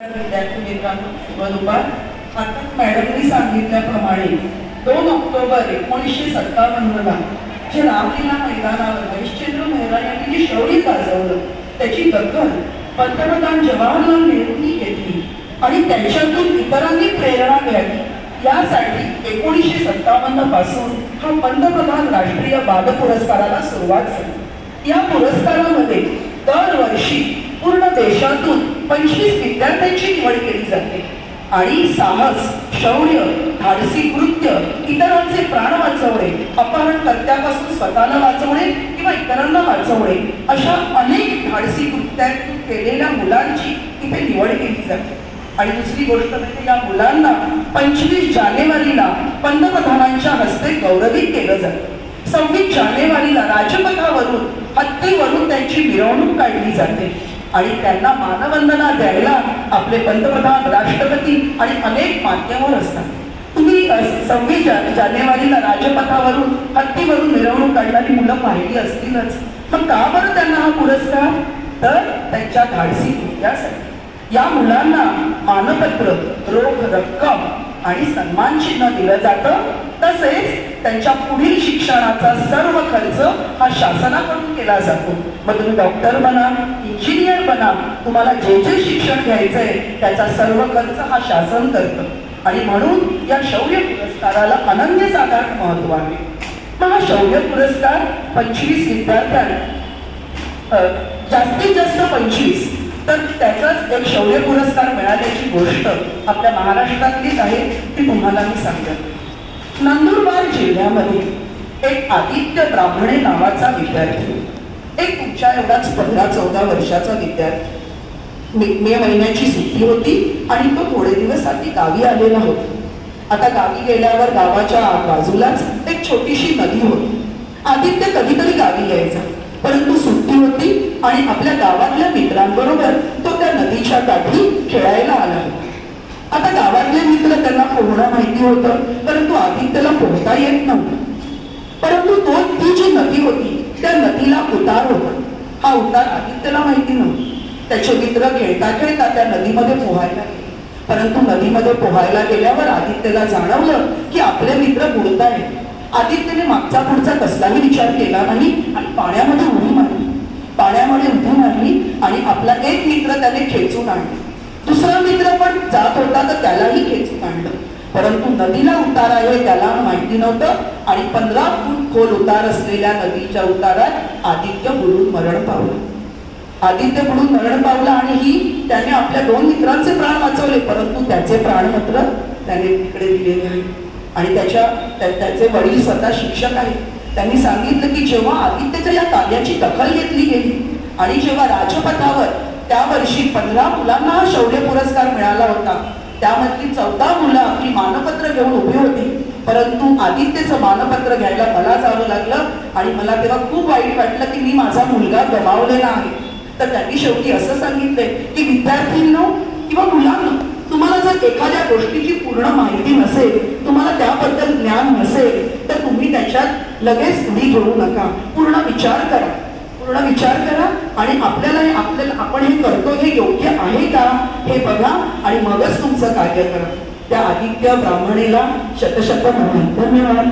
विद्यार्थी मित्रांनो शुभदुपार. आता मॅडमनी सांगितल्याप्रमाणे 2 ऑक्टोबर 1957ला जे रामलीला मैदानावर हरिश्चंद्र मेहरा यांनी जे शौर्य गाजवलं त्याची दखल पंतप्रधान जवाहरलाल नेहरूंनी घेतली आणि त्यांच्यातून इतरांनी प्रेरणा घ्यावी यासाठी 1957 पासून हा पंतप्रधान राष्ट्रीय बाल पुरस्काराला सुरुवात झाली. या पुरस्कारामध्ये दरवर्षी पूर्ण देशातून 25 विद्यार्थ्यांची निवड केली जाते आणि साहस, शौर्य, धाडसी कृत्य, इतरांचे प्राण वाचवणे, अपहरणकर्त्यापासून स्वतःला वाचवणे किंवा इतरांना वाचवणे अशा अनेक धाडसी कृत्यातून केलेल्या मुलांची इथे निवड केली जाते. आणि दुसरी गोष्ट म्हणजे या मुलांना 25 जानेवारीला पंतप्रधानांच्या हस्ते गौरवित केलं जातं. 26 जानेवारीला राजपथावरून हत्तीवरून त्यांची मिरवणूक काढली जाते आणि त्यांना मानवंदना द्यायला आपले पंतप्रधान, राष्ट्रपती आणि अनेक मान्यवर असतात. तुम्ही 26 जानेवारीला राजपथावरून हत्तीवरून मिरवणूक काढणारी मुलं पाहिली असतीलच. मग का बरं त्यांना हा पुरस्कार? तर त्यांच्या धाडसी कृत्यासाठी. या मुलांना मानपत्र, रोख रक्कम आणि सन्मान चिन्ह दिलं जातं. तसेच त्यांच्या पुढील शिक्षणाचा सर्व खर्च हा शासनाकडून केला जातो. मग तुम्ही डॉक्टर बना, इंजिनियर बना, तुम्हाला जे जे शिक्षण घ्यायचंय त्याचा सर्व खर्च हा शासन करतं आणि म्हणून या शौर्य पुरस्काराला अनन्यसाधारण महत्व आहे. मग हा शौर्य पुरस्कार 25 विद्यार्थ्यांना, जास्तीत जास्त 25, तर त्याचाच एक शौर्य पुरस्कार मिळाल्याची गोष्ट आपल्या महाराष्ट्रातलीच आहे, ती तुम्हाला मी सांगते. नंदुरबार जिल्ह्यामध्ये एक आदित्य ब्राह्मणे नावाचा विद्यार्थी, एक तुमच्या एवढाच 15-14 वर्षाचा विद्यार्थी, मे महिन्याची सुट्टी होती आणि तो थोडे दिवस आधी गावी आलेला होता. आता गावी गेल्यावर गावाच्या बाजूलाच एक छोटीशी नदी होती. आदित्य कधीतरी गावी यायचा, परंतु सुट्टी होती आणि आपल्या गावातल्या मित्रांबरोबर तो त्या नदीच्या काठी खेळायला आला होता. आता गावातले मित्र त्यांना पोहणं माहिती होतं, परंतु आदित्यला पोहता येत नव्हतं. परंतु ती जी नदी होती त्या नदीला उतार होता. हा उतार आदित्यला माहिती नव्हता. त्याचे मित्र खेळता खेळता त्या नदीमध्ये पोहायला गेले, परंतु नदीमध्ये पोहायला गेल्यावर आदित्यला जाणवलं की आपले मित्र बुडतायत. आदित्यने मागचा पुढचा कसलाही विचार केला नाही आणि पाण्यामध्ये उडी मारली. पाण्यामध्ये उडी मारली आणि आपला एक मित्र त्याने खेचून आणला. दुसरा मित्र पण जात होता तर त्यालाही खेचून आणलं. परंतु नदीला उतार आहे त्याला माहिती नव्हतं आणि 15 फूट खोल उतार असलेल्या नदीच्या उतारात आदित्य बुडून मरण पावलं. आदित्य बुडून मरण पावला आणि त्याने आपल्या 2 मित्रांचे प्राण वाचवले, परंतु त्याचे प्राण मात्र त्याने तिकडे दिलेले आहे. आणि त्याचे वडील स्वतः शिक्षक आहेत. त्यांनी सांगितलं की जेव्हा आदित्यच्या या कार्याची दखल घेतली गेली आणि जेव्हा राजपथावर त्या वर्षी 15 मुलांना हा शौर्य पुरस्कार मिळाला होता, त्यामधली 14 मुलं आपली मानपत्र घेऊन उभी होती, परंतु आदित्यचं मानपत्र घ्यायला मला जावं लागलं आणि मला तेव्हा खूप वाईट वाटलं की मी माझा मुलगा गमावलेला आहे. तर त्यांनी शेवटी असं सांगितलंय की विद्यार्थ्यांनो किंवा मुलांना, तुम्हाला जर एखाद्या गोष्टीची पूर्ण माहिती नसेल, तुम्हाला त्याबद्दल ज्ञान नसेल, तर तुम्ही त्याच्यात लगेच उडी घेऊ नका. पूर्ण विचार करा आणि आपण हे करतो हे योग्य आहे का हे बघा आणि मगच तुमचं कार्य करा. त्या आदित्य ब्राह्मणेला शतशत धन्यवाद.